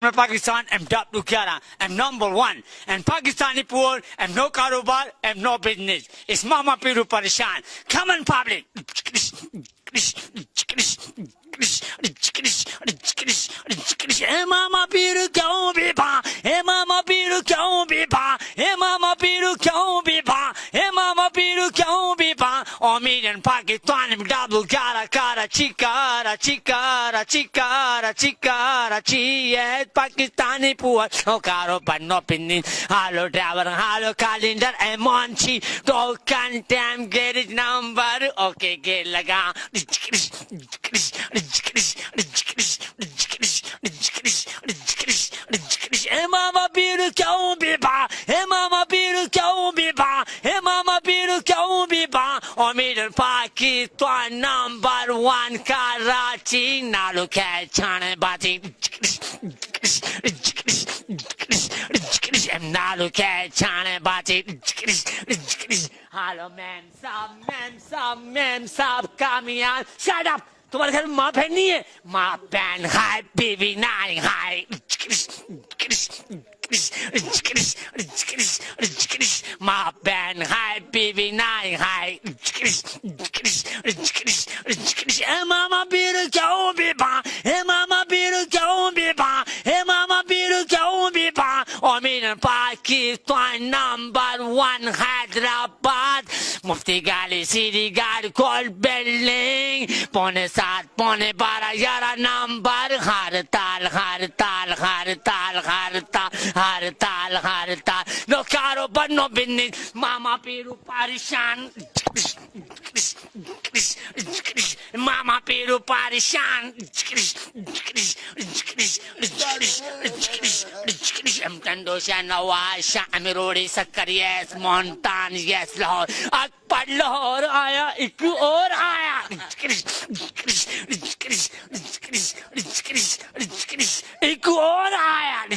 में Pakistan am W 11 am number 1 am Pakistani poor am no कारोबार am no business इस मामा पीरू परेशान कमन पब्लिक ए मामा पीरू क्यों बेपा ए मामा पीरू क्यों बेपा ए मामा पीरू क्यों बेपा ए मामा पीरू क्यों बेपा Omiran Pakistan double cara cara chicara chicara chicara chicara yes Pakistani poor no caro but no pinin hello driver hello calendar and monchi don't can damn get it number okay get laga Hey mama biru kyun biba hey mama biru kyun biba hey mama biru kyun biba Omiran Pakistan number 1 Karachi nalu kya chane bati nalu kya chane bati hello ma'am sab kamiyan shut up तुम्हारे घर माँ बहन नहीं है माँ बहन hi baby नाई हाय माँ बहन हाय बेबी नाई हाय ए मामा बीरू क्यों बेबा ए मामा बीरू क्यों बेबा ए मामा बीरू क्यों बेबा Omiran Pakistan number 1 Hyderabad मुफ्ती गाली सीधी गाड़ी कोल बिल्डिंग पौने 7 पौने 12 11 नंबर हर ताल नो कारोबार नो बिजनेस मामा पीरू परेशान मामा पीरू परेशान Tandosha Nawasha Amirodi Sakar yes Montan yes Lahore Akbar Lahore आया एक और आया एक और आया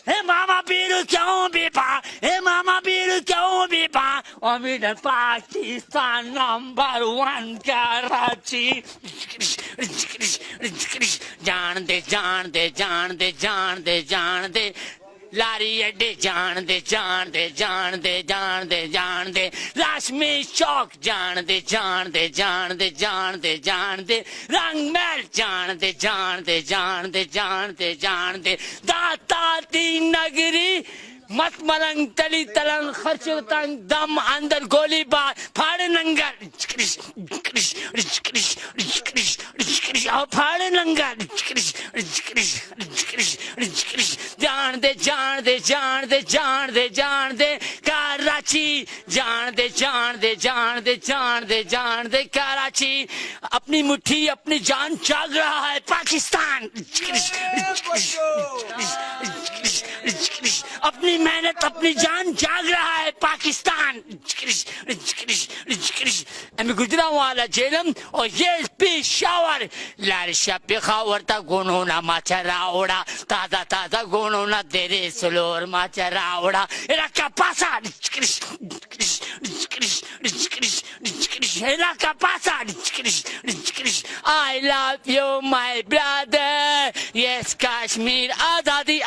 Hey mama biru kyun bepa hey mama biru kyun bepa Omiran Pakistan number 1 Karachi जान दे लारी अड्डे जान दे लाशमी चौक जान दे रंग महल जान दे दाता दी नगरी मत मलंग तली तलंग खर्च तंग दम अंदर गोली बार फाड़ नंगर फाड़ नंगर जान दे कराची जान दे कराची अपनी मुट्ठी अपनी जान जाग रहा है पाकिस्तान अपनी मेहनत अपनी जान जाग रहा है पाकिस्तान मैं गुजरा वाला जेलम और ये पेशावर लारिशा पेखावर था गोनोना माचराओड़ा ताजा गोनोना तेरे सलोर माचराओड़ा इलाका पासा इलाका पासा I love you my brother yes Kashmir आजादी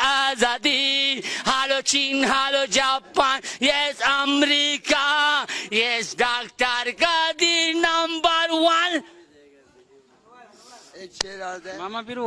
hello Chin hello Japan yes America yes Dr. Qadir number 1 मामा फिर